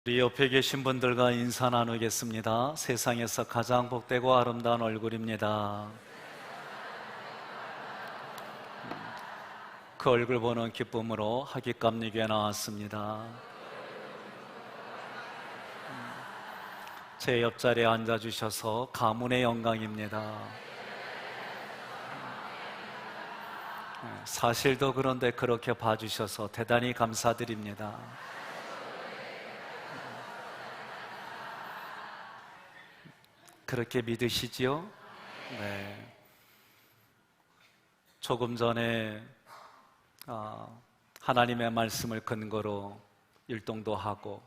우리 옆에 계신 분들과 인사 나누겠습니다. 세상에서 가장 복되고 아름다운 얼굴입니다. 그 얼굴 보는 기쁨으로 하객감리교에 나왔습니다. 제 옆자리에 앉아주셔서 가문의 영광입니다. 사실도 그런데 그렇게 봐주셔서 대단히 감사드립니다. 그렇게 믿으시지요? 네. 조금 전에 하나님의 말씀을 근거로 율동도 하고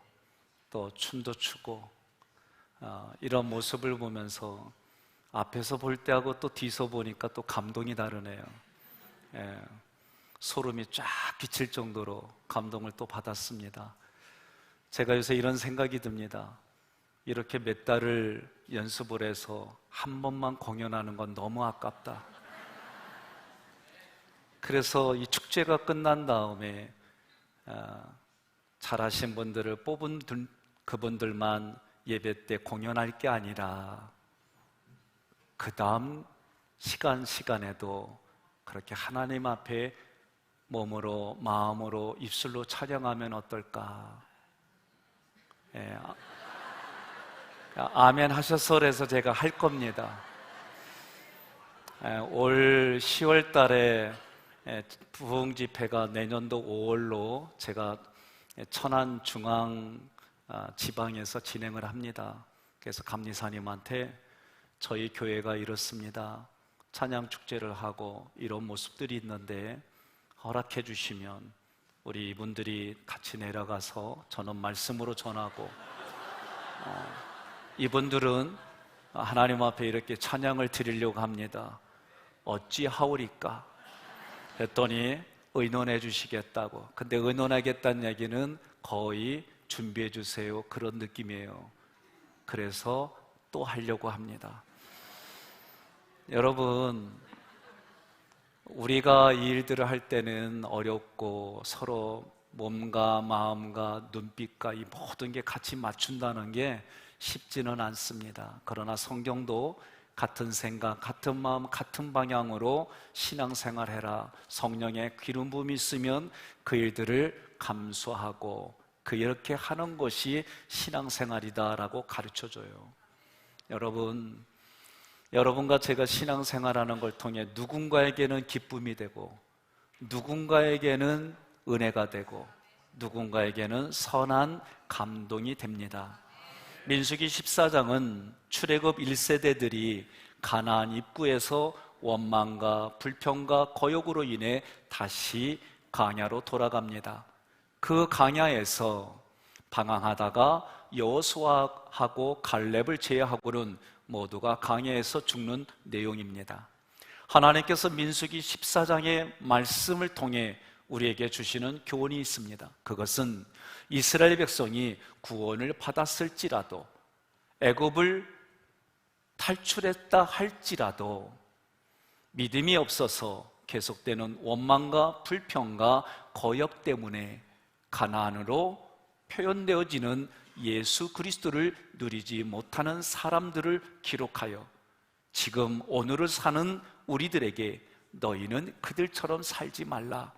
또 춤도 추고 이런 모습을 보면서 앞에서 볼 때하고 또 뒤서 보니까 또 감동이 다르네요. 소름이 쫙 끼칠 정도로 감동을 또 받았습니다. 제가 요새 이런 생각이 듭니다. 이렇게 몇 달을 연습을 해서 한 번만 공연하는 건 너무 아깝다. 그래서 이 축제가 끝난 다음에 잘하신 분들을 뽑은 그분들만 예배 때 공연할 게 아니라 그 다음 시간에도 그렇게 하나님 앞에 몸으로 마음으로 입술로 찬양하면 어떨까? 아멘 하셔서 그래서 제가 할 겁니다. 올 10월 달에 부흥 집회가 내년도 5월로 제가 천안 중앙 지방에서 진행을 합니다. 그래서 감리사님한테 저희 교회가 이렇습니다. 찬양 축제를 하고 이런 모습들이 있는데 허락해 주시면 우리 이분들이 같이 내려가서 저는 말씀으로 전하고 이분들은 하나님 앞에 이렇게 찬양을 드리려고 합니다. 어찌하오리까? 했더니 의논해 주시겠다고. 근데 의논하겠다는 얘기는 거의 준비해 주세요 그런 느낌이에요. 그래서 또 하려고 합니다. 여러분, 우리가 이 일들을 할 때는 어렵고 서로 몸과 마음과 눈빛과 이 모든 게 같이 맞춘다는 게 쉽지는 않습니다. 그러나 성경도 같은 생각, 같은 마음, 같은 방향으로 신앙생활해라. 성령의 기름 부음이 있으면 그 일들을 감수하고 이렇게 하는 것이 신앙생활이다라고 가르쳐줘요. 여러분과 제가 신앙생활하는 걸 통해 누군가에게는 기쁨이 되고 누군가에게는 은혜가 되고 누군가에게는 선한 감동이 됩니다. 민수기 14장은 출애굽 1세대들이 가나안 입구에서 원망과 불평과 거역으로 인해 다시 광야로 돌아갑니다. 그 광야에서 방황하다가 여호수아하고 갈렙을 제외하고는 모두가 광야에서 죽는 내용입니다. 하나님께서 민수기 14장의 말씀을 통해 우리에게 주시는 교훈이 있습니다. 그것은 이스라엘 백성이 구원을 받았을지라도 애굽을 탈출했다 할지라도 믿음이 없어서 계속되는 원망과 불평과 거역 때문에 가나안으로 표현되어지는 예수 그리스도를 누리지 못하는 사람들을 기록하여 지금 오늘을 사는 우리들에게 너희는 그들처럼 살지 말라,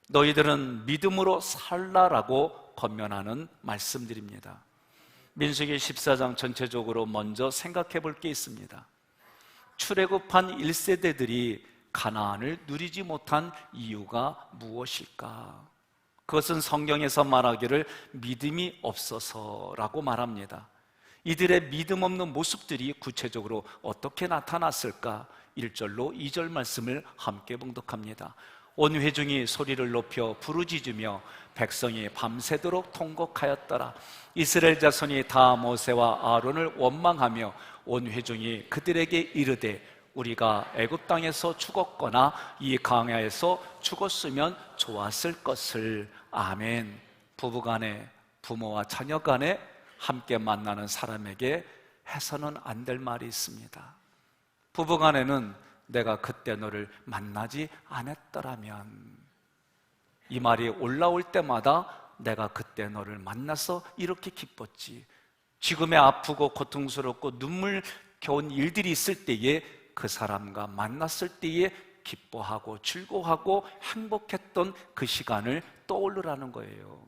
너희들은 믿음으로 살라라고 권면하는 말씀들입니다. 민수기 14장 전체적으로 먼저 생각해 볼 게 있습니다. 출애굽한 1세대들이 가나안을 누리지 못한 이유가 무엇일까? 그것은 성경에서 말하기를 믿음이 없어서라고 말합니다. 이들의 믿음 없는 모습들이 구체적으로 어떻게 나타났을까? 1절로 2절 말씀을 함께 봉독합니다. 온 회중이 소리를 높여 부르짖으며 백성이 밤새도록 통곡하였더라. 이스라엘 자손이 다 모세와 아론을 원망하며 온 회중이 그들에게 이르되 우리가 애굽 땅에서 죽었거나 이 광야에서 죽었으면 좋았을 것을. 아멘. 부부간에, 부모와 자녀간에 함께 만나는 사람에게 해서는 안 될 말이 있습니다. 부부간에는 내가 그때 너를 만나지 않았더라면, 이 말이 올라올 때마다 내가 그때 너를 만나서 이렇게 기뻤지. 지금의 아프고 고통스럽고 눈물겨운 일들이 있을 때에 그 사람과 만났을 때에 기뻐하고 즐거워하고 행복했던 그 시간을 떠올리라는 거예요.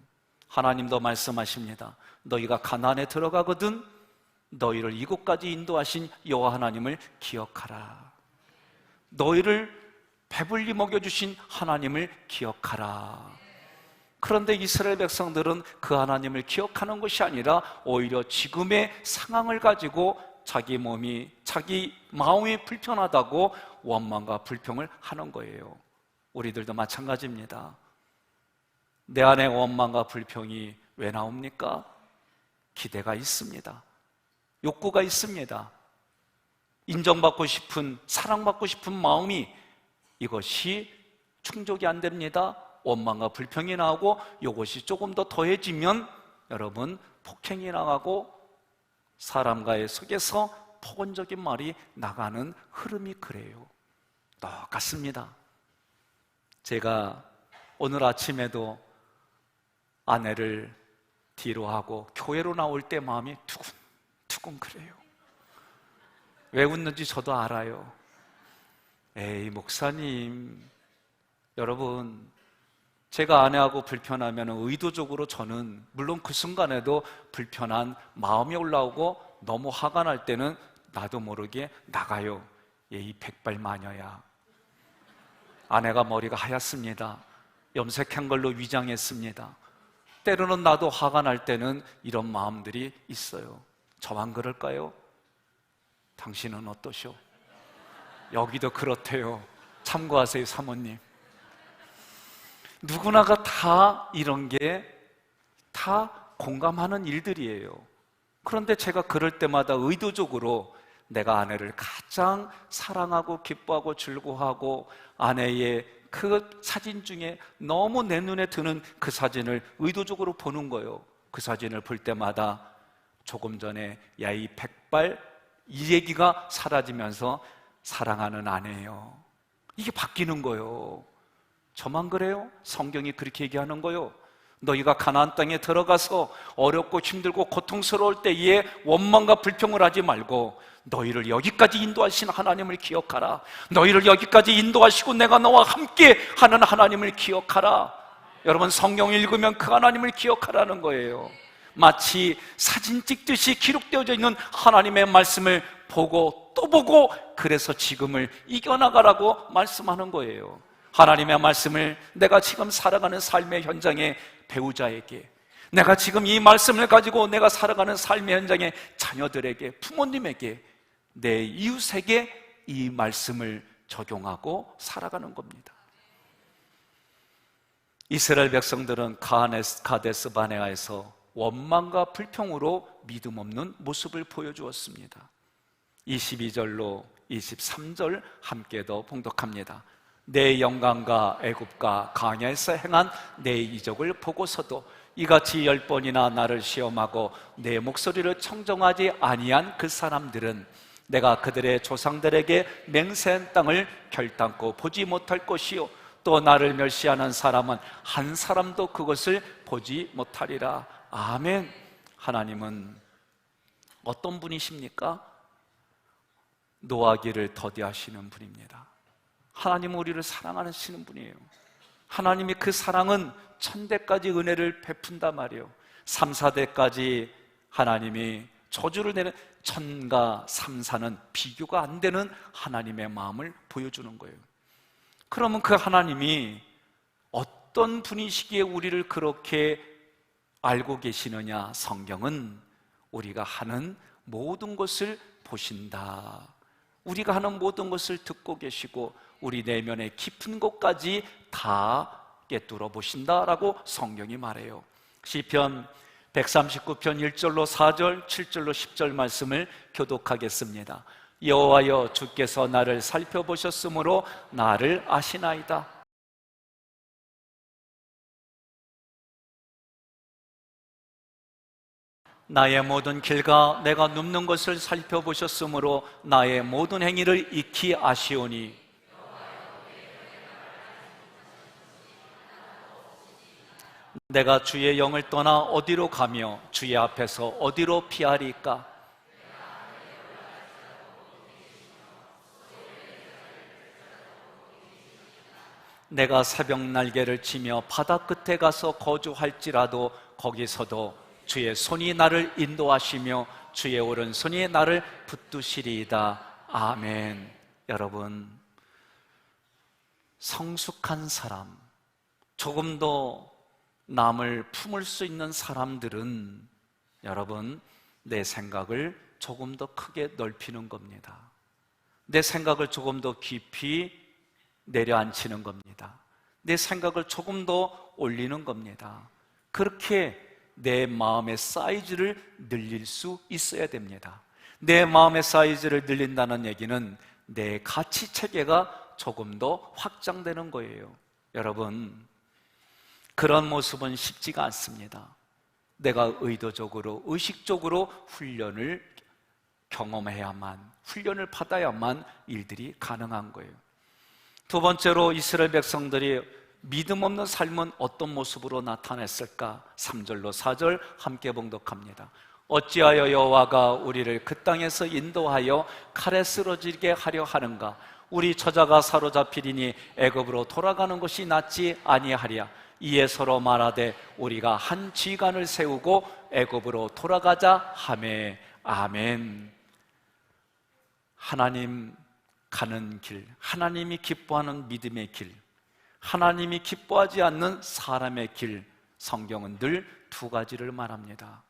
하나님도 말씀하십니다. 너희가 가나안에 들어가거든 너희를 이곳까지 인도하신 여호와 하나님을 기억하라. 너희를 배불리 먹여주신 하나님을 기억하라. 그런데 이스라엘 백성들은 그 하나님을 기억하는 것이 아니라 오히려 지금의 상황을 가지고 자기 마음이 불편하다고 원망과 불평을 하는 거예요. 우리들도 마찬가지입니다. 내 안에 원망과 불평이 왜 나옵니까? 기대가 있습니다. 욕구가 있습니다. 인정받고 싶은, 사랑받고 싶은 마음이, 이것이 충족이 안 됩니다. 원망과 불평이 나오고 이것이 조금 더 더해지면 여러분 폭행이 나가고 사람과의 속에서 폭언적인 말이 나가는 흐름이 그래요. 똑같습니다. 제가 오늘 아침에도 아내를 뒤로 하고 교회로 나올 때 마음이 두근두근 그래요. 왜 웃는지 저도 알아요. 에이 목사님, 여러분 제가 아내하고 불편하면 의도적으로 저는 물론 그 순간에도 불편한 마음이 올라오고 너무 화가 날 때는 나도 모르게 나가요. 이 백발마녀야. 아내가 머리가 하얗습니다. 염색한 걸로 위장했습니다. 때로는 나도 화가 날 때는 이런 마음들이 있어요. 저만 그럴까요? 당신은 어떠셔? 여기도 그렇대요. 참고하세요, 사모님. 누구나가 다 이런 게 다 공감하는 일들이에요. 그런데 제가 그럴 때마다 의도적으로 내가 아내를 가장 사랑하고 기뻐하고 즐거워하고 아내의 그 사진 중에 너무 내 눈에 드는 그 사진을 의도적으로 보는 거예요. 그 사진을 볼 때마다 조금 전에 야 이 백발 이 얘기가 사라지면서 사랑하는 아내예요. 이게 바뀌는 거예요. 저만 그래요? 성경이 그렇게 얘기하는 거예요. 너희가 가나안 땅에 들어가서 어렵고 힘들고 고통스러울 때에 원망과 불평을 하지 말고 너희를 여기까지 인도하신 하나님을 기억하라. 너희를 여기까지 인도하시고 내가 너와 함께 하는 하나님을 기억하라. 여러분 성경을 읽으면 그 하나님을 기억하라는 거예요. 마치 사진 찍듯이 기록되어져 있는 하나님의 말씀을 보고 또 보고 그래서 지금을 이겨나가라고 말씀하는 거예요. 하나님의 말씀을 내가 지금 살아가는 삶의 현장에 배우자에게, 내가 지금 이 말씀을 가지고 내가 살아가는 삶의 현장에 자녀들에게, 부모님에게, 내 이웃에게 이 말씀을 적용하고 살아가는 겁니다. 이스라엘 백성들은 가데스 바네아에서 원망과 불평으로 믿음 없는 모습을 보여주었습니다. 22절로 23절 함께 더 봉독합니다. 내 영광과 애굽과 광야에서 행한 내 이적을 보고서도 이같이 10번이나 나를 시험하고 내 목소리를 청정하지 아니한 그 사람들은 내가 그들의 조상들에게 맹세한 땅을 결단코 보지 못할 것이요 또 나를 멸시하는 사람은 한 사람도 그것을 보지 못하리라. 아멘. 하나님은 어떤 분이십니까? 노하기를 더디하시는 분입니다. 하나님은 우리를 사랑하시는 분이에요. 하나님이 그 사랑은 천대까지 은혜를 베푼단 말이에요. 3, 4대까지 하나님이 저주를 내는 천가 3, 4는 비교가 안 되는 하나님의 마음을 보여주는 거예요. 그러면 그 하나님이 어떤 분이시기에 우리를 그렇게 알고 계시느냐? 성경은 우리가 하는 모든 것을 보신다. 우리가 하는 모든 것을 듣고 계시고 우리 내면의 깊은 곳까지 다 꿰뚫어 보신다라고 성경이 말해요. 시편 139편 1절로 4절, 7절로 10절 말씀을 교독하겠습니다. 여호와여 주께서 나를 살펴보셨으므로 나를 아시나이다. 나의 모든 길과 내가 눕는 것을 살펴보셨으므로 나의 모든 행위를 익히 아시오니 내가 주의 영을 떠나 어디로 가며 주의 앞에서 어디로 피하리까? 내가 새벽 날개를 치며 바다 끝에 가서 거주할지라도 거기서도 주의 손이 나를 인도하시며 주의 오른손이 나를 붙드시리이다. 아멘. 여러분, 성숙한 사람, 조금 더 남을 품을 수 있는 사람들은 여러분, 내 생각을 조금 더 크게 넓히는 겁니다. 내 생각을 조금 더 깊이 내려앉히는 겁니다. 내 생각을 조금 더 올리는 겁니다. 그렇게 내 마음의 사이즈를 늘릴 수 있어야 됩니다. 내 마음의 사이즈를 늘린다는 얘기는 내 가치 체계가 조금 더 확장되는 거예요. 여러분, 그런 모습은 쉽지가 않습니다. 내가 의도적으로, 의식적으로 훈련을 경험해야만, 훈련을 받아야만 일들이 가능한 거예요. 두 번째로 이스라엘 백성들이 믿음 없는 삶은 어떤 모습으로 나타냈을까? 3절로 4절 함께 봉독합니다. 어찌하여 여호와가 우리를 그 땅에서 인도하여 칼에 쓰러지게 하려 하는가? 우리 처자가 사로잡히리니 애굽으로 돌아가는 것이 낫지 아니하랴. 이에 서로 말하되 우리가 한 지간을 세우고 애굽으로 돌아가자 하매. 아멘. 하나님 가는 길, 하나님이 기뻐하는 믿음의 길, 하나님이 기뻐하지 않는 사람의 길, 성경은 늘 두 가지를 말합니다.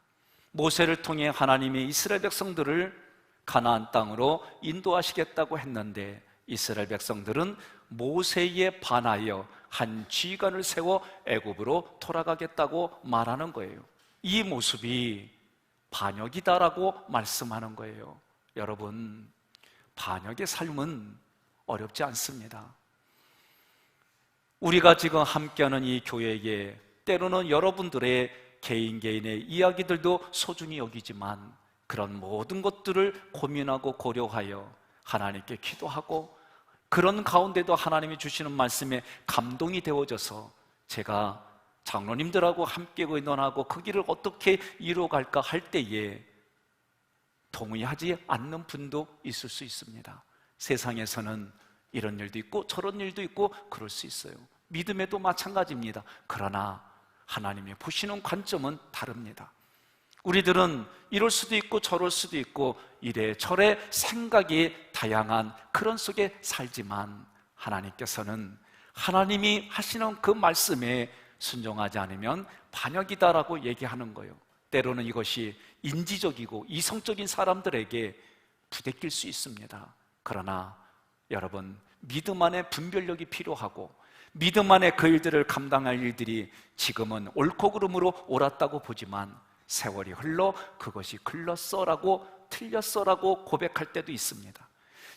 모세를 통해 하나님이 이스라엘 백성들을 가나안 땅으로 인도하시겠다고 했는데 이스라엘 백성들은 모세에 반하여 한 지간을 세워 애굽으로 돌아가겠다고 말하는 거예요. 이 모습이 반역이다라고 말씀하는 거예요. 여러분, 반역의 삶은 어렵지 않습니다. 우리가 지금 함께하는 이 교회에 때로는 여러분들의 개인의 이야기들도 소중히 여기지만 그런 모든 것들을 고민하고 고려하여 하나님께 기도하고 그런 가운데도 하나님이 주시는 말씀에 감동이 되어져서 제가 장로님들하고 함께 의논하고 그 길을 어떻게 이루어갈까 할 때에 동의하지 않는 분도 있을 수 있습니다. 세상에서는 이런 일도 있고 저런 일도 있고 그럴 수 있어요. 믿음에도 마찬가지입니다. 그러나 하나님이 보시는 관점은 다릅니다. 우리들은 이럴 수도 있고 저럴 수도 있고 이래저래 생각이 다양한 그런 속에 살지만 하나님께서는 하나님이 하시는 그 말씀에 순종하지 않으면 반역이다라고 얘기하는 거예요. 때로는 이것이 인지적이고 이성적인 사람들에게 부대낄 수 있습니다. 그러나 여러분, 믿음 안에 분별력이 필요하고 믿음 안에 그 일들을 감당할 일들이 지금은 옳고 그름으로 옳았다고 보지만 세월이 흘러 그것이 글렀어라고 틀렸어라고 고백할 때도 있습니다.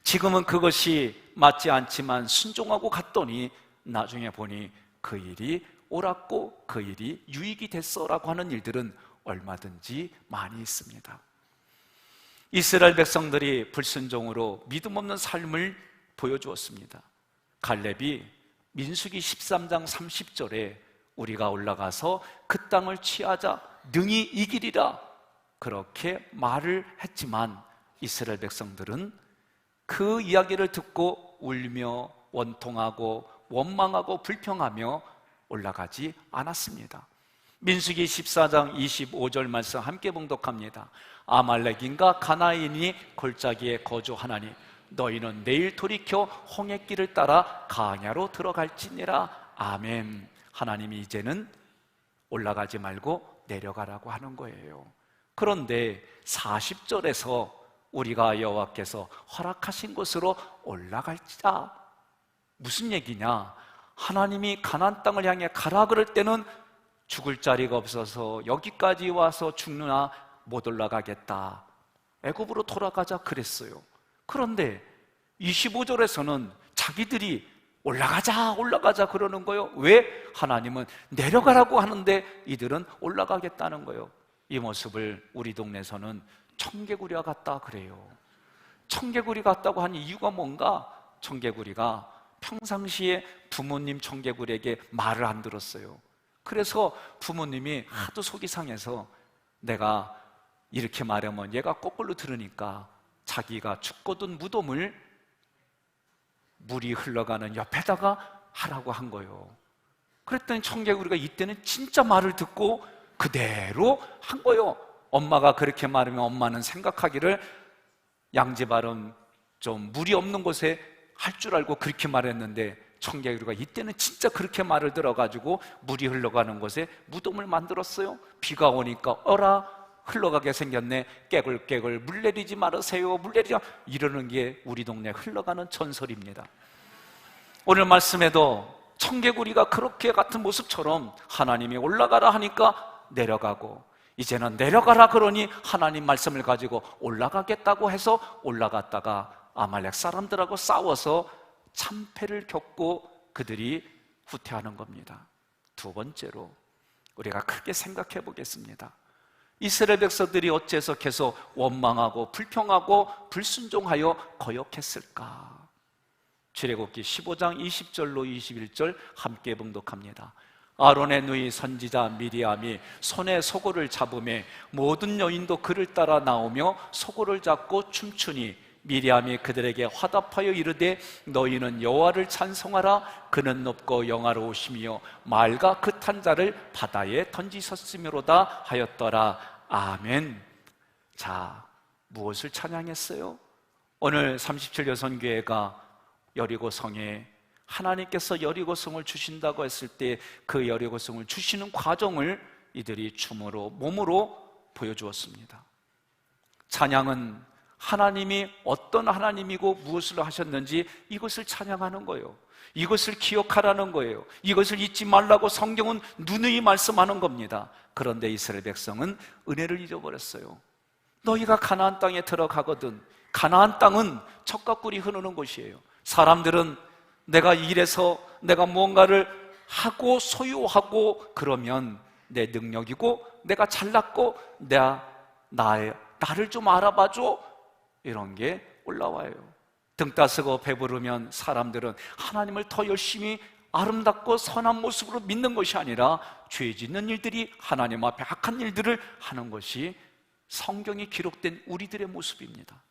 지금은 그것이 맞지 않지만 순종하고 갔더니 나중에 보니 그 일이 옳았고 그 일이 유익이 됐어라고 하는 일들은 얼마든지 많이 있습니다. 이스라엘 백성들이 불순종으로 믿음 없는 삶을 보여주었습니다. 갈렙이 민수기 13장 30절에 우리가 올라가서 그 땅을 취하자 능히 이기리라 그렇게 말을 했지만 이스라엘 백성들은 그 이야기를 듣고 울며 원통하고 원망하고 불평하며 올라가지 않았습니다. 민수기 14장 25절 말씀 함께 봉독합니다. 아말렉인가 가나안인이 골짜기에 거주하나니 너희는 내일 돌이켜 홍해길을 따라 가냐로 들어갈지니라. 아멘. 하나님이 이제는 올라가지 말고 내려가라고 하는 거예요. 그런데 40절에서 우리가 여호와께서 허락하신 곳으로 올라갈지라. 무슨 얘기냐? 하나님이 가나안 땅을 향해 가라 그럴 때는 죽을 자리가 없어서 여기까지 와서 죽느나 못 올라가겠다, 애굽으로 돌아가자 그랬어요. 그런데 25절에서는 자기들이 올라가자 그러는 거예요. 왜? 하나님은 내려가라고 하는데 이들은 올라가겠다는 거예요. 이 모습을 우리 동네에서는 청개구리와 같다 그래요. 청개구리 같다고 하는 이유가 뭔가? 청개구리가 평상시에 부모님 청개구리에게 말을 안 들었어요. 그래서 부모님이 하도 속이 상해서 내가 이렇게 말하면 얘가 거꾸로 들으니까 자기가 죽거든 무덤을 물이 흘러가는 옆에다가 하라고 한 거예요. 그랬더니 청개구리가 이때는 진짜 말을 듣고 그대로 한 거예요. 엄마가 그렇게 말하면 엄마는 생각하기를 양지바름 좀 물이 없는 곳에 할 줄 알고 그렇게 말했는데, 청개구리가 이때는 진짜 그렇게 말을 들어가지고 물이 흘러가는 곳에 무덤을 만들었어요. 비가 오니까 어라 흘러가게 생겼네. 깨글깨글 물 내리지 말으세요, 물 내리지 마. 이러는 게 우리 동네 흘러가는 전설입니다. 오늘 말씀에도 청개구리가 그렇게 같은 모습처럼 하나님이 올라가라 하니까 내려가고, 이제는 내려가라 그러니 하나님 말씀을 가지고 올라가겠다고 해서 올라갔다가 아말렉 사람들하고 싸워서 참패를 겪고 그들이 후퇴하는 겁니다. 두 번째로 우리가 크게 생각해 보겠습니다. 이스라엘 백성들이 어째서 계속 원망하고 불평하고 불순종하여 거역했을까? 출애굽기 15장 20절로 21절 함께 봉독합니다. 아론의 누이 선지자 미리암이 손에 소고를 잡으매 모든 여인도 그를 따라 나오며 소고를 잡고 춤추니 미리암이 그들에게 화답하여 이르되 너희는 여호와를 찬송하라. 그는 높고 영화로우시며 말과 그 탄 자를 바다에 던지셨으므로다 하였더라. 아멘. 자, 무엇을 찬양했어요? 오늘 37 여선교회가 여리고성에 하나님께서 여리고성을 주신다고 했을 때 그 여리고성을 주시는 과정을 이들이 춤으로 몸으로 보여주었습니다. 찬양은 하나님이 어떤 하나님이고 무엇을 하셨는지 이것을 찬양하는 거예요. 이것을 기억하라는 거예요. 이것을 잊지 말라고 성경은 누누이 말씀하는 겁니다. 그런데 이스라엘 백성은 은혜를 잊어버렸어요. 너희가 가나안 땅에 들어가거든, 가나안 땅은 젖과 꿀이 흐르는 곳이에요. 사람들은 내가 일해서 내가 무언가를 하고 소유하고 그러면 내 능력이고 내가 잘났고 나를 좀 알아봐줘, 이런 게 올라와요. 등 따스고 배부르면 사람들은 하나님을 더 열심히 아름답고 선한 모습으로 믿는 것이 아니라 죄 짓는 일들이 하나님 앞에 악한 일들을 하는 것이 성경에 기록된 우리들의 모습입니다.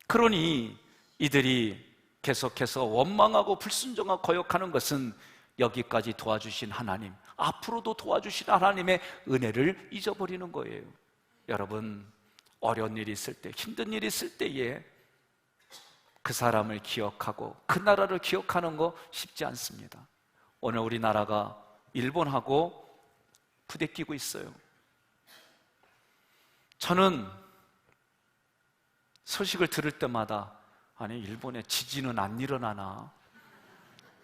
그러니 이들이 계속해서 원망하고 불순종하고 거역하는 것은 여기까지 도와주신 하나님, 앞으로도 도와주신 하나님의 은혜를 잊어버리는 거예요. 여러분, 어려운 일이 있을 때, 힘든 일이 있을 때에 그 사람을 기억하고 그 나라를 기억하는 거 쉽지 않습니다. 오늘 우리나라가 일본하고 부대끼고 있어요. 저는 소식을 들을 때마다 아니, 일본에 지진은 안 일어나나?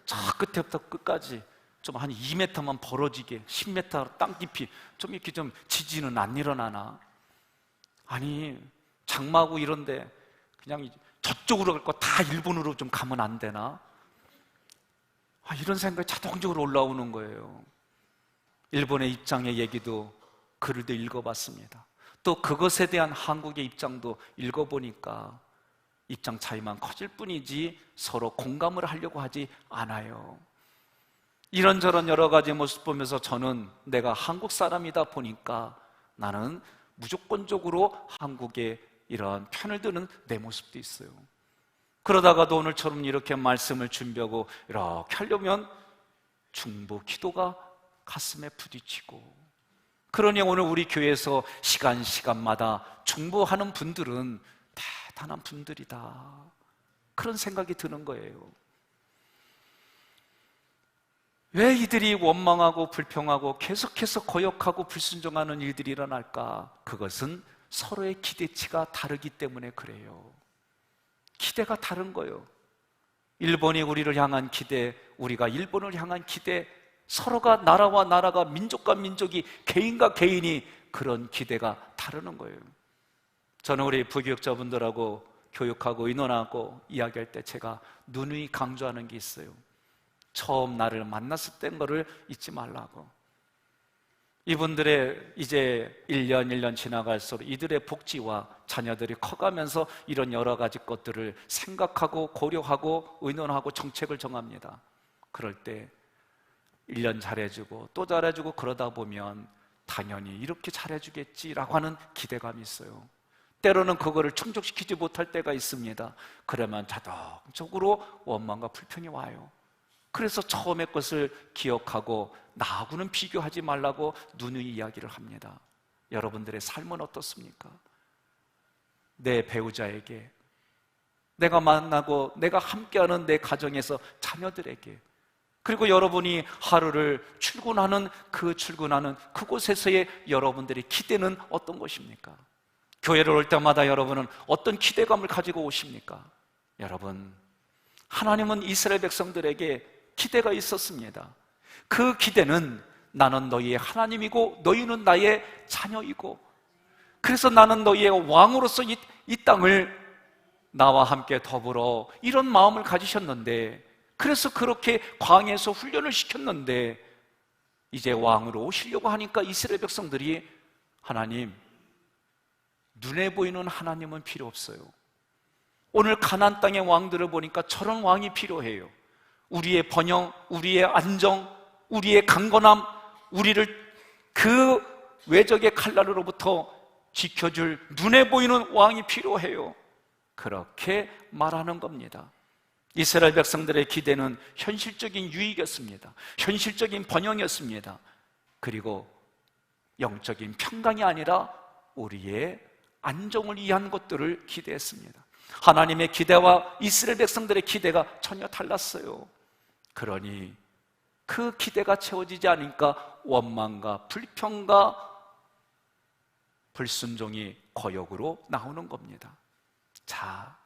저 끝에부터 끝까지 좀 한 2m만 벌어지게 10m 땅 깊이 좀 이렇게 좀 지진은 안 일어나나? 아니, 장마고 이런데 그냥 저쪽으로 갈 거 다 일본으로 좀 가면 안 되나? 이런 생각이 자동적으로 올라오는 거예요. 일본의 입장의 얘기도 글도 읽어봤습니다. 또 그것에 대한 한국의 입장도 읽어보니까 입장 차이만 커질 뿐이지 서로 공감을 하려고 하지 않아요. 이런저런 여러 가지 모습 보면서 저는 내가 한국 사람이다 보니까 나는 무조건적으로 한국에 이러한 편을 드는 내 모습도 있어요. 그러다가도 오늘처럼 이렇게 말씀을 준비하고 이렇게 하려면 중보 기도가 가슴에 부딪히고, 그러니 오늘 우리 교회에서 시간마다 중보하는 분들은 대단한 분들이다, 그런 생각이 드는 거예요. 왜 이들이 원망하고 불평하고 계속해서 거역하고 불순종하는 일들이 일어날까? 그것은 서로의 기대치가 다르기 때문에 그래요. 기대가 다른 거예요. 일본이 우리를 향한 기대, 우리가 일본을 향한 기대, 서로가 나라와 나라가, 민족과 민족이, 개인과 개인이 그런 기대가 다르는 거예요. 저는 우리 부교육자분들하고 교육하고 의논하고 이야기할 때 제가 누누이 강조하는 게 있어요. 처음 나를 만났을 땐 거를 잊지 말라고. 이분들의 이제 1년 지나갈수록 이들의 복지와 자녀들이 커가면서 이런 여러 가지 것들을 생각하고 고려하고 의논하고 정책을 정합니다. 그럴 때 1년 잘해주고 또 잘해주고 그러다 보면 당연히 이렇게 잘해주겠지라고 하는 기대감이 있어요. 때로는 그거를 충족시키지 못할 때가 있습니다. 그러면 자동적으로 원망과 불평이 와요. 그래서 처음의 것을 기억하고 나하고는 비교하지 말라고 누누이 이야기를 합니다. 여러분들의 삶은 어떻습니까? 내 배우자에게, 내가 만나고 내가 함께하는 내 가정에서 자녀들에게, 그리고 여러분이 하루를 출근하는 그곳에서의 여러분들의 기대는 어떤 것입니까? 교회를 올 때마다 여러분은 어떤 기대감을 가지고 오십니까? 여러분, 하나님은 이스라엘 백성들에게 기대가 있었습니다. 그 기대는 나는 너희의 하나님이고 너희는 나의 자녀이고, 그래서 나는 너희의 왕으로서 이 땅을 나와 함께 더불어, 이런 마음을 가지셨는데, 그래서 그렇게 광야에서 훈련을 시켰는데 이제 왕으로 오시려고 하니까 이스라엘 백성들이 하나님, 눈에 보이는 하나님은 필요 없어요. 오늘 가나안 땅의 왕들을 보니까 저런 왕이 필요해요. 우리의 번영, 우리의 안정, 우리의 강건함, 우리를 그 외적의 칼날로부터 지켜줄 눈에 보이는 왕이 필요해요. 그렇게 말하는 겁니다. 이스라엘 백성들의 기대는 현실적인 유익이었습니다. 현실적인 번영이었습니다. 그리고 영적인 평강이 아니라 우리의 안정을 위한 것들을 기대했습니다. 하나님의 기대와 이스라엘 백성들의 기대가 전혀 달랐어요. 그러니 그 기대가 채워지지 않으니까 원망과 불평과 불순종이 거역으로 나오는 겁니다. 자,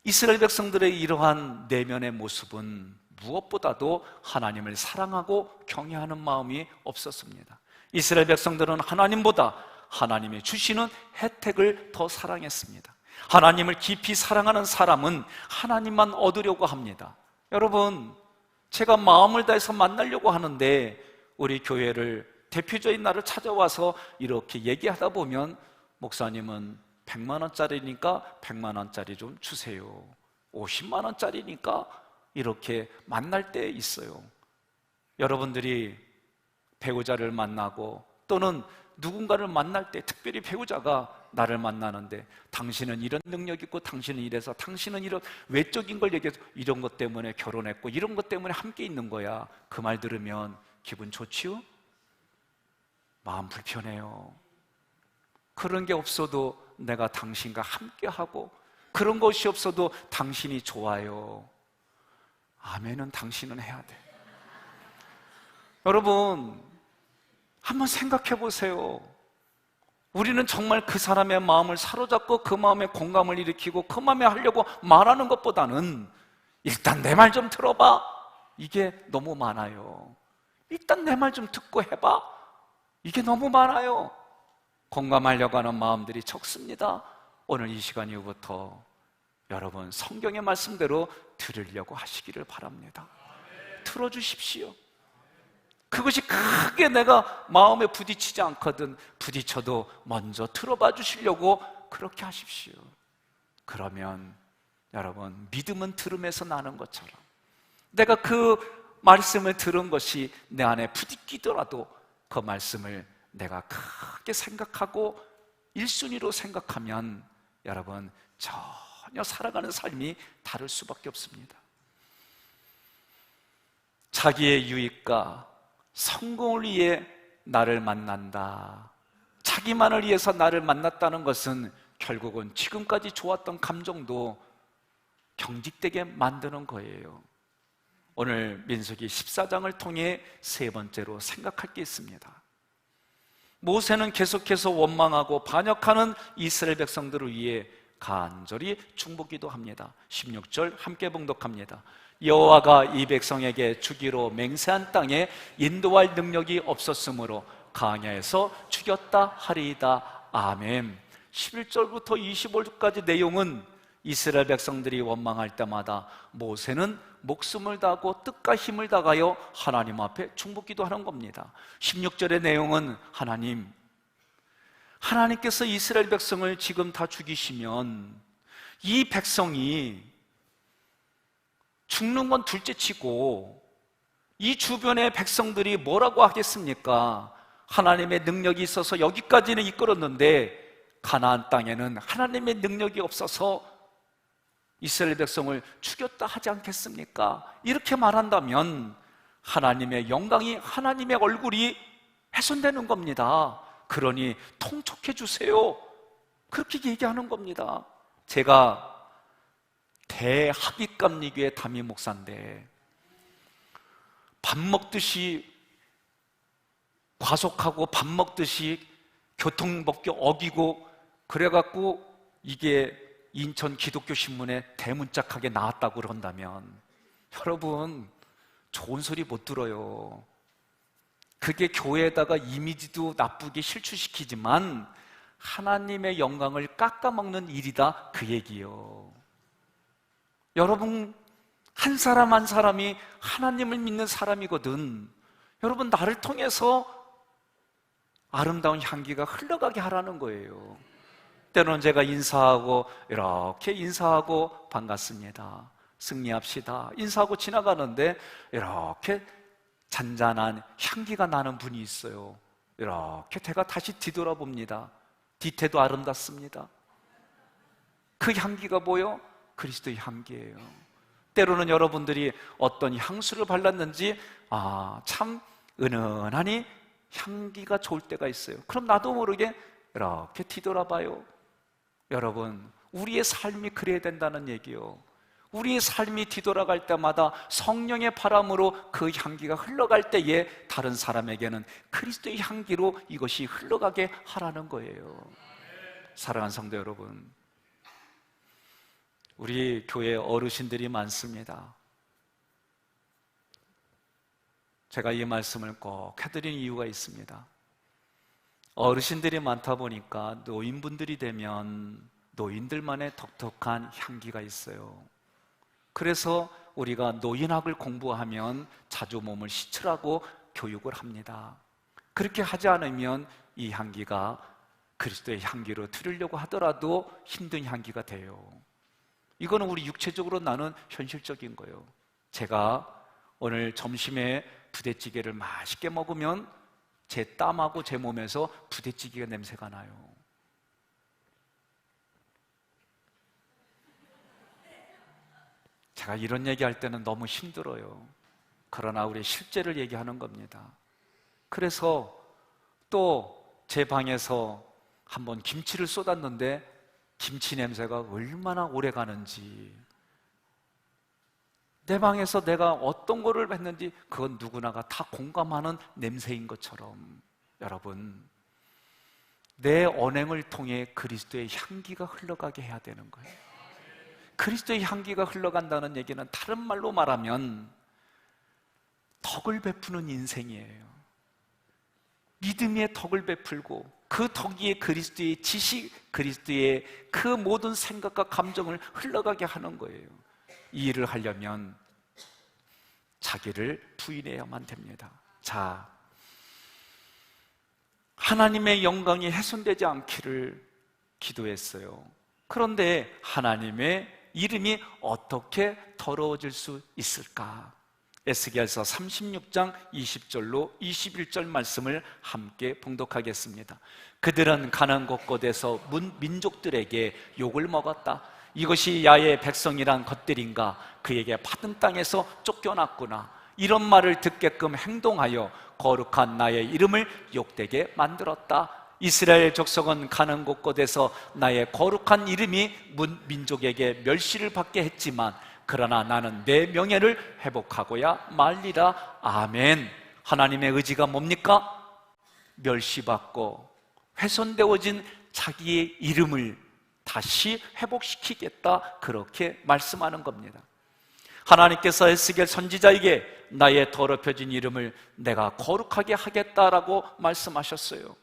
이스라엘 백성들의 이러한 내면의 모습은 무엇보다도 하나님을 사랑하고 경외하는 마음이 없었습니다. 이스라엘 백성들은 하나님보다 하나님이 주시는 혜택을 더 사랑했습니다. 하나님을 깊이 사랑하는 사람은 하나님만 얻으려고 합니다. 여러분, 제가 마음을 다해서 만나려고 하는데 우리 교회를 대표적인 나를 찾아와서 이렇게 얘기하다 보면 목사님은 100만 원짜리니까 100만 원짜리 좀 주세요. 50만 원짜리니까 이렇게 만날 때 있어요. 여러분들이 배우자를 만나고 또는 누군가를 만날 때, 특별히 배우자가 나를 만나는데 당신은 이런 능력 있고 당신은 이래서, 당신은 이런 외적인 걸 얘기해서 이런 것 때문에 결혼했고 이런 것 때문에 함께 있는 거야. 그 말 들으면 기분 좋지요? 마음 불편해요. 그런 게 없어도 내가 당신과 함께하고, 그런 것이 없어도 당신이 좋아요. 아멘은 당신은 해야 돼. 여러분, 한번 생각해 보세요. 우리는 정말 그 사람의 마음을 사로잡고 그 마음에 공감을 일으키고 그 마음에 하려고 말하는 것보다는 일단 내 말 좀 들어봐, 이게 너무 많아요. 일단 내 말 좀 듣고 해봐, 이게 너무 많아요. 공감하려고 하는 마음들이 적습니다. 오늘 이 시간 이후부터 여러분 성경의 말씀대로 들으려고 하시기를 바랍니다. 들어주십시오. 그것이 크게 내가 마음에 부딪히지 않거든 부딪혀도 먼저 들어봐 주시려고 그렇게 하십시오. 그러면 여러분, 믿음은 들음에서 나는 것처럼 내가 그 말씀을 들은 것이 내 안에 부딪히더라도 그 말씀을 내가 크게 생각하고 1순위로 생각하면 여러분, 전혀 살아가는 삶이 다를 수밖에 없습니다. 자기의 유익과 성공을 위해 나를 만난다, 자기만을 위해서 나를 만났다는 것은 결국은 지금까지 좋았던 감정도 경직되게 만드는 거예요. 오늘 민수기 14장을 통해 세 번째로 생각할 게 있습니다. 모세는 계속해서 원망하고 반역하는 이스라엘 백성들을 위해 간절히 중보기도 합니다. 16절 함께 봉독합니다. 여호와가 이 백성에게 주기로 맹세한 땅에 인도할 능력이 없었으므로 광야에서 죽였다 하리이다. 아멘. 11절부터 25절까지 내용은 이스라엘 백성들이 원망할 때마다 모세는 목숨을 다하고 뜻과 힘을 다하여 하나님 앞에 중보기도 하는 겁니다. 16절의 내용은 하나님께서 이스라엘 백성을 지금 다 죽이시면 이 백성이 죽는 건 둘째치고 이 주변의 백성들이 뭐라고 하겠습니까? 하나님의 능력이 있어서 여기까지는 이끌었는데 가나안 땅에는 하나님의 능력이 없어서 이스라엘 백성을 죽였다 하지 않겠습니까? 이렇게 말한다면 하나님의 영광이, 하나님의 얼굴이 훼손되는 겁니다. 그러니 통촉해 주세요. 그렇게 얘기하는 겁니다. 제가 대합의감리교회 담임 목사인데 밥 먹듯이 과속하고 밥 먹듯이 교통법규 어기고 그래갖고 이게 인천 기독교 신문에 대문짝하게 나왔다고 그런다면 여러분 좋은 소리 못 들어요. 그게 교회에다가 이미지도 나쁘게 실추시키지만 하나님의 영광을 깎아먹는 일이다, 그 얘기요. 여러분 한 사람 한 사람이 하나님을 믿는 사람이거든. 여러분 나를 통해서 아름다운 향기가 흘러가게 하라는 거예요. 때로는 제가 인사하고 이렇게 인사하고 반갑습니다, 승리합시다 인사하고 지나가는데 이렇게 잔잔한 향기가 나는 분이 있어요. 이렇게 제가 다시 뒤돌아봅니다. 뒤태도 아름답습니다. 그 향기가 뭐요? 그리스도의 향기예요. 때로는 여러분들이 어떤 향수를 발랐는지 참 은은하니 향기가 좋을 때가 있어요. 그럼 나도 모르게 이렇게 뒤돌아봐요. 여러분 우리의 삶이 그래야 된다는 얘기요. 우리의 삶이 뒤돌아갈 때마다 성령의 바람으로 그 향기가 흘러갈 때에 다른 사람에게는 그리스도의 향기로 이것이 흘러가게 하라는 거예요. 사랑하는 성도 여러분, 우리 교회 어르신들이 많습니다. 제가 이 말씀을 꼭 해드린 이유가 있습니다. 어르신들이 많다 보니까 노인분들이 되면 노인들만의 독특한 향기가 있어요. 그래서 우리가 노인학을 공부하면 자주 몸을 씻으라고 교육을 합니다. 그렇게 하지 않으면 이 향기가 그리스도의 향기로 들으려고 하더라도 힘든 향기가 돼요. 이거는 우리 육체적으로 나는 현실적인 거예요. 제가 오늘 점심에 부대찌개를 맛있게 먹으면 제 땀하고 제 몸에서 부대찌개 냄새가 나요. 제가 이런 얘기할 때는 너무 힘들어요. 그러나 우리 실제를 얘기하는 겁니다. 그래서 또 제 방에서 한번 김치를 쏟았는데 김치 냄새가 얼마나 오래 가는지, 내 방에서 내가 어떤 거를 했는지 그건 누구나가 다 공감하는 냄새인 것처럼 여러분 내 언행을 통해 그리스도의 향기가 흘러가게 해야 되는 거예요. 그리스도의 향기가 흘러간다는 얘기는 다른 말로 말하면 덕을 베푸는 인생이에요. 믿음의 덕을 베풀고 그 덕 위에 그리스도의 지식, 그리스도의 그 모든 생각과 감정을 흘러가게 하는 거예요. 이 일을 하려면 자기를 부인해야만 됩니다. 자, 하나님의 영광이 훼손되지 않기를 기도했어요. 그런데 하나님의 이름이 어떻게 더러워질 수 있을까? 에스겔서 36장 20절로 21절 말씀을 함께 봉독하겠습니다. 그들은 가나안 곳곳에서 민족들에게 욕을 먹었다. 이것이 야의 백성이란 것들인가? 그에게 받은 땅에서 쫓겨났구나. 이런 말을 듣게끔 행동하여 거룩한 나의 이름을 욕되게 만들었다. 이스라엘 족속은 가나안 곳곳에서 나의 거룩한 이름이 민족에게 멸시를 받게 했지만 그러나 나는 내 명예를 회복하고야 말리라. 아멘. 하나님의 의지가 뭡니까? 멸시받고 훼손되어진 자기의 이름을 다시 회복시키겠다, 그렇게 말씀하는 겁니다. 하나님께서 에스겔 선지자에게 나의 더럽혀진 이름을 내가 거룩하게 하겠다라고 말씀하셨어요.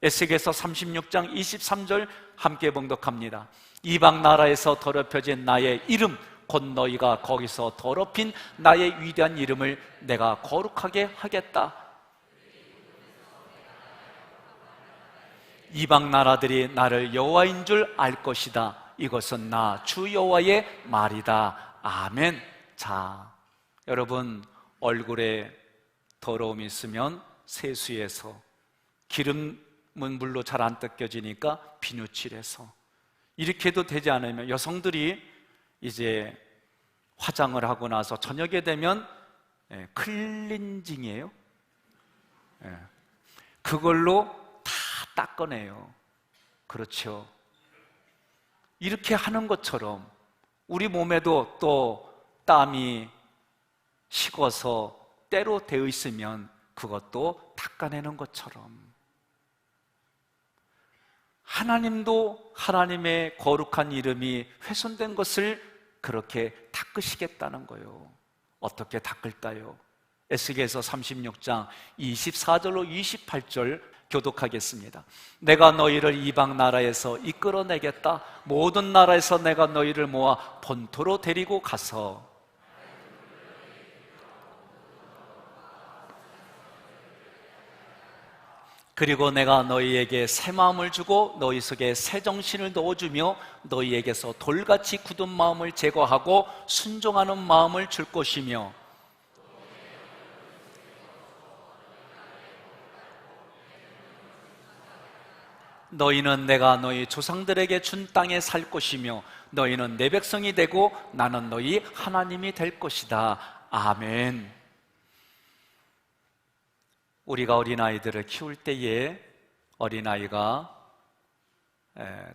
에스겔서 36장 23절 함께 봉독합니다. 이방 나라에서 더럽혀진 나의 이름 곧 너희가 거기서 더럽힌 나의 위대한 이름을 내가 거룩하게 하겠다. 이방 나라들이 나를 여호와인 줄 알 것이다. 이것은 나 주 여호와의 말이다. 아멘. 자, 여러분 얼굴에 더러움이 있으면 세수해서, 기름은 물로 잘 안 닦여지니까 비누칠해서, 이렇게 해도 되지 않으면 여성들이 이제 화장을 하고 나서 저녁에 되면 클렌징이에요. 그걸로 다 닦아내요. 그렇죠. 이렇게 하는 것처럼 우리 몸에도 또 땀이 식어서 때로 되어 있으면 그것도 닦아내는 것처럼 하나님도 하나님의 거룩한 이름이 훼손된 것을 그렇게 닦으시겠다는 거예요. 어떻게 닦을까요? 에스겔서 36장 24절로 28절 교독하겠습니다. 내가 너희를 이방 나라에서 이끌어내겠다. 모든 나라에서 내가 너희를 모아 본토로 데리고 가서 그리고 내가 너희에게 새 마음을 주고 너희 속에 새 정신을 넣어주며 너희에게서 돌같이 굳은 마음을 제거하고 순종하는 마음을 줄 것이며 너희는 내가 너희 조상들에게 준 땅에 살 것이며 너희는 내 백성이 되고 나는 너희 하나님이 될 것이다. 아멘. 우리가 어린아이들을 키울 때에 어린아이가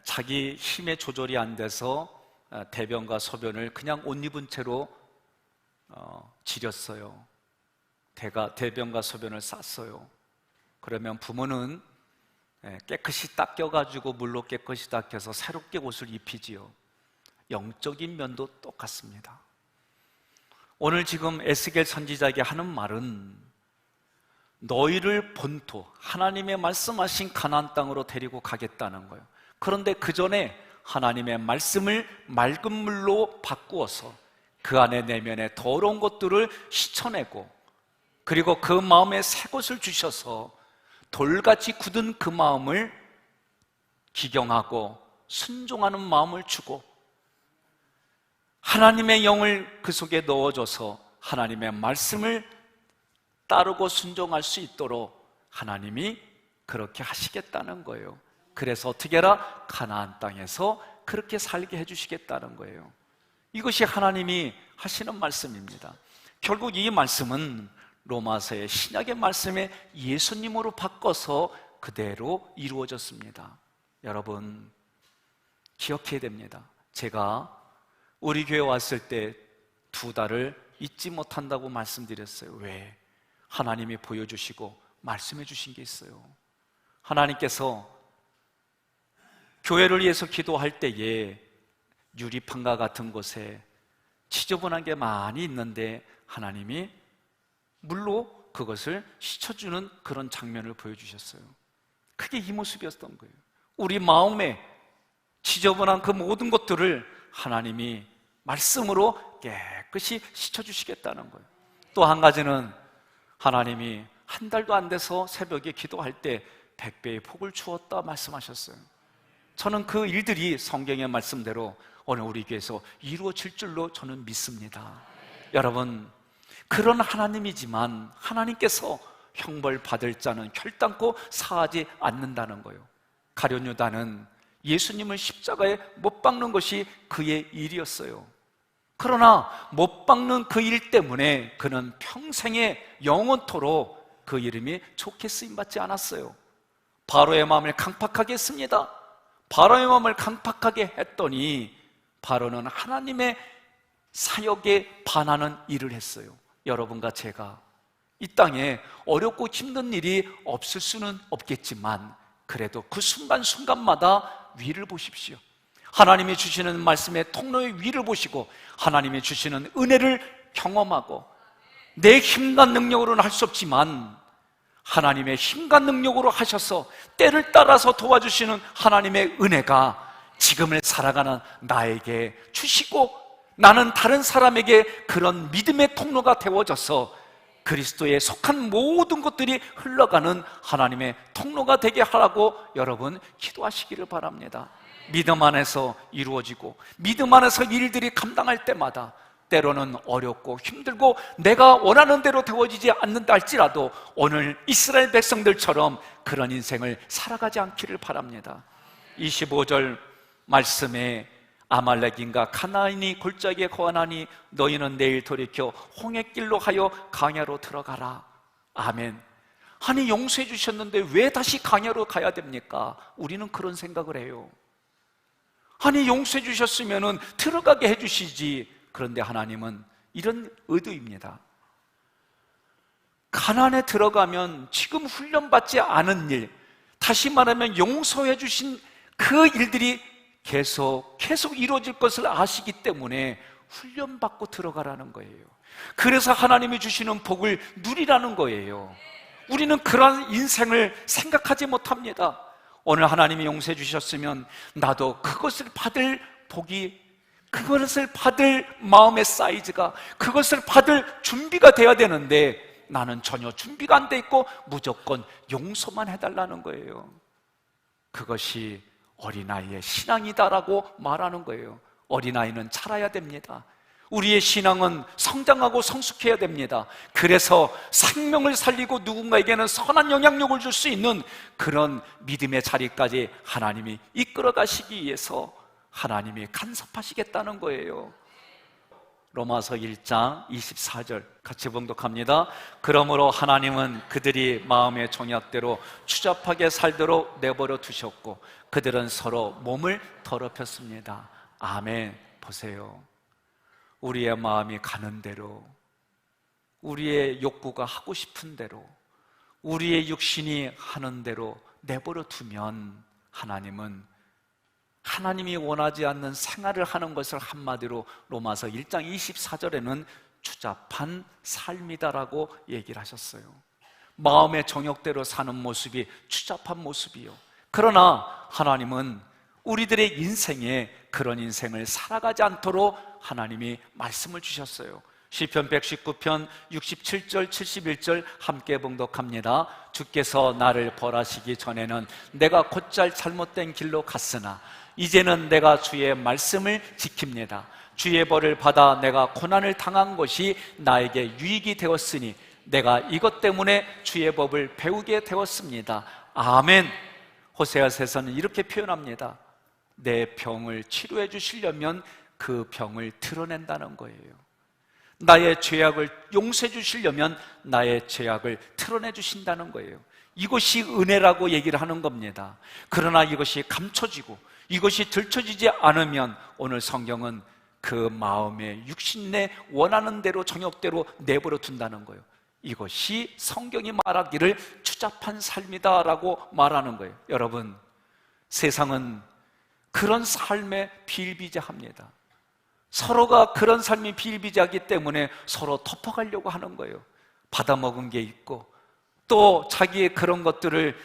자기 힘의 조절이 안 돼서 대변과 소변을 그냥 옷 입은 채로 지렸어요. 대변과 소변을 쌌어요. 그러면 부모는 깨끗이 닦여가지고 물로 깨끗이 닦여서 새롭게 옷을 입히지요. 영적인 면도 똑같습니다. 오늘 지금 에스겔 선지자에게 하는 말은 너희를 본토, 하나님의 말씀하신 가나안 땅으로 데리고 가겠다는 거예요. 그런데 그 전에 하나님의 말씀을 맑은 물로 바꾸어서 그 안에 내면의 더러운 것들을 씻어내고 그리고 그 마음에 새 것을 주셔서 돌같이 굳은 그 마음을 기경하고 순종하는 마음을 주고 하나님의 영을 그 속에 넣어줘서 하나님의 말씀을 따르고 순종할 수 있도록 하나님이 그렇게 하시겠다는 거예요. 그래서 어떻게 해라? 가나안 땅에서 그렇게 살게 해주시겠다는 거예요. 이것이 하나님이 하시는 말씀입니다. 결국 이 말씀은 로마서의 신약의 말씀에 예수님으로 바꿔서 그대로 이루어졌습니다. 여러분 기억해야 됩니다. 제가 우리 교회 왔을 때 2달을 잊지 못한다고 말씀드렸어요. 왜? 하나님이 보여주시고 말씀해 주신 게 있어요. 하나님께서 교회를 위해서 기도할 때에 유리판과 같은 곳에 지저분한 게 많이 있는데 하나님이 물로 그것을 씻어주는 그런 장면을 보여주셨어요. 그게 이 모습이었던 거예요. 우리 마음에 지저분한 그 모든 것들을 하나님이 말씀으로 깨끗이 씻어주시겠다는 거예요. 또 한 가지는 하나님이 1달도 안 돼서 새벽에 기도할 때 100배의 복을 주었다 말씀하셨어요. 저는 그 일들이 성경의 말씀대로 오늘 우리 교회에서 이루어질 줄로 저는 믿습니다. 여러분 그런 하나님이지만 하나님께서 형벌 받을 자는 결단코 사하지 않는다는 거예요. 가룟 유다는 예수님을 십자가에 못 박는 것이 그의 일이었어요. 그러나 못 박는 그 일 때문에 그는 평생에 영원토록 그 이름이 좋게 쓰임받지 않았어요. 바로의 마음을 강팍하게 했습니다. 바로의 마음을 강팍하게 했더니 바로는 하나님의 사역에 반하는 일을 했어요. 여러분과 제가 이 땅에 어렵고 힘든 일이 없을 수는 없겠지만 그래도 그 순간순간마다 위를 보십시오. 하나님이 주시는 말씀의 통로의 위를 보시고 하나님이 주시는 은혜를 경험하고 내 힘과 능력으로는 할 수 없지만 하나님의 힘과 능력으로 하셔서 때를 따라서 도와주시는 하나님의 은혜가 지금을 살아가는 나에게 주시고 나는 다른 사람에게 그런 믿음의 통로가 되어져서 그리스도에 속한 모든 것들이 흘러가는 하나님의 통로가 되게 하라고 여러분 기도하시기를 바랍니다. 믿음 안에서 이루어지고 믿음 안에서 일들이 감당할 때마다 때로는 어렵고 힘들고 내가 원하는 대로 되어지지 않는다 할지라도 오늘 이스라엘 백성들처럼 그런 인생을 살아가지 않기를 바랍니다. 25절 말씀에 아말렉인가 가나안이 골짜기에 거하나니 너희는 내일 돌이켜 홍해길로 하여 광야로 들어가라. 아멘. 아니, 용서해 주셨는데 왜 다시 광야로 가야 됩니까? 우리는 그런 생각을 해요. 아니, 용서해 주셨으면 들어가게 해주시지. 그런데 하나님은 이런 의도입니다. 가나안에 들어가면 지금 훈련받지 않은 일, 다시 말하면 용서해 주신 그 일들이 계속 이루어질 것을 아시기 때문에 훈련받고 들어가라는 거예요. 그래서 하나님이 주시는 복을 누리라는 거예요. 우리는 그런 인생을 생각하지 못합니다. 오늘 하나님이 용서해 주셨으면 나도 그것을 받을 복이, 그것을 받을 마음의 사이즈가, 그것을 받을 준비가 돼야 되는데 나는 전혀 준비가 안 돼 있고 무조건 용서만 해달라는 거예요. 그것이 어린아이의 신앙이다라고 말하는 거예요. 어린아이는 자라야 됩니다. 우리의 신앙은 성장하고 성숙해야 됩니다. 그래서 생명을 살리고 누군가에게는 선한 영향력을 줄 수 있는 그런 믿음의 자리까지 하나님이 이끌어 가시기 위해서 하나님이 간섭하시겠다는 거예요. 로마서 1장 24절 같이 봉독합니다. 그러므로 하나님은 그들이 마음의 정욕대로 추잡하게 살도록 내버려 두셨고 그들은 서로 몸을 더럽혔습니다. 아멘. 보세요, 우리의 마음이 가는 대로, 우리의 욕구가 하고 싶은 대로, 우리의 육신이 하는 대로 내버려 두면 하나님이 원하지 않는 생활을 하는 것을 한마디로 로마서 1장 24절에는 추잡한 삶이다라고 얘기를 하셨어요. 마음의 정욕대로 사는 모습이 추잡한 모습이요. 그러나 하나님은 우리들의 인생에 그런 인생을 살아가지 않도록 하나님이 말씀을 주셨어요. 시편 119편 67절 71절 함께 봉독합니다. 주께서 나를 벌하시기 전에는 내가 곧잘 잘못된 길로 갔으나 이제는 내가 주의 말씀을 지킵니다. 주의 벌을 받아 내가 고난을 당한 것이 나에게 유익이 되었으니 내가 이것 때문에 주의 법을 배우게 되었습니다. 아멘. 호세아서에서는 이렇게 표현합니다. 내 병을 치료해 주시려면 그 병을 드러낸다는 거예요. 나의 죄악을 용서해 주시려면 나의 죄악을 드러내 주신다는 거예요. 이것이 은혜라고 얘기를 하는 겁니다. 그러나 이것이 감춰지고 이것이 들춰지지 않으면 오늘 성경은 그 마음의 육신 내 원하는 대로 정욕대로 내버려 둔다는 거예요. 이것이 성경이 말하기를 추잡한 삶이다라고 말하는 거예요. 여러분, 세상은 그런 삶에 비일비재합니다. 서로가 그런 삶이 비일비재하기 때문에 서로 덮어가려고 하는 거예요. 받아먹은 게 있고 또 자기의 그런 것들을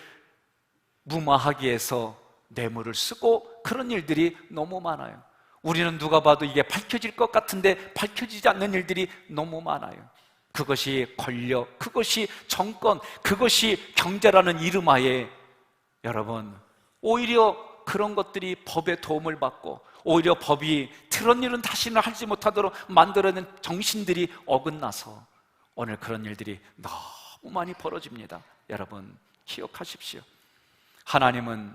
무마하기 위해서 뇌물을 쓰고 그런 일들이 너무 많아요. 우리는 누가 봐도 이게 밝혀질 것 같은데 밝혀지지 않는 일들이 너무 많아요. 그것이 권력, 그것이 정권, 그것이 경제라는 이름하에 여러분, 오히려 그런 것들이 법의 도움을 받고 오히려 법이 그런 일은 다시는 하지 못하도록 만들어낸 정신들이 어긋나서 오늘 그런 일들이 너무 많이 벌어집니다. 여러분, 기억하십시오. 하나님은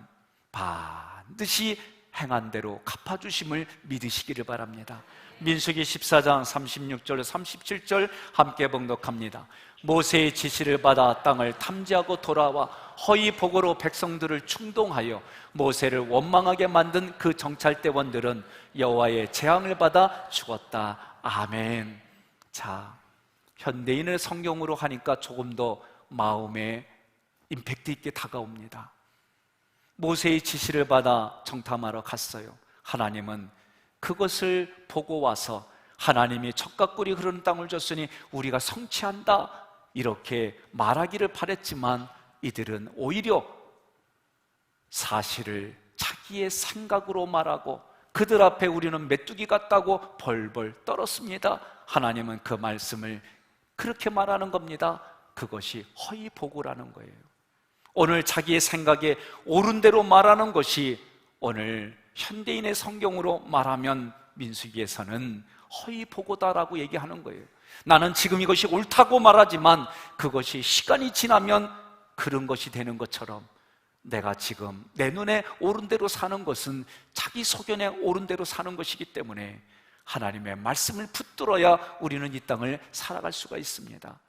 반드시 행한 대로 갚아주심을 믿으시기를 바랍니다. 민수기 14장 36절 37절 함께 봉독합니다. 모세의 지시를 받아 땅을 탐지하고 돌아와 허위 보고로 백성들을 충동하여 모세를 원망하게 만든 그 정찰대원들은 여호와의 재앙을 받아 죽었다. 아멘. 자, 현대인의 성경으로 하니까 조금 더 마음에 임팩트 있게 다가옵니다. 모세의 지시를 받아 정탐하러 갔어요. 하나님은 그것을 보고 와서 하나님이 젖과 꿀이 흐르는 땅을 줬으니 우리가 성취한다 이렇게 말하기를 바랬지만 이들은 오히려 사실을 자기의 생각으로 말하고 그들 앞에 우리는 메뚜기 같다고 벌벌 떨었습니다. 하나님은 그 말씀을 그렇게 말하는 겁니다. 그것이 허위보고라는 거예요. 오늘 자기의 생각에 옳은 대로 말하는 것이 오늘 현대인의 성경으로 말하면 민수기에서는 허위 보고다라고 얘기하는 거예요. 나는 지금 이것이 옳다고 말하지만 그것이 시간이 지나면 그런 것이 되는 것처럼 내가 지금 내 눈에 옳은 대로 사는 것은 자기 소견에 옳은 대로 사는 것이기 때문에 하나님의 말씀을 붙들어야 우리는 이 땅을 살아갈 수가 있습니다.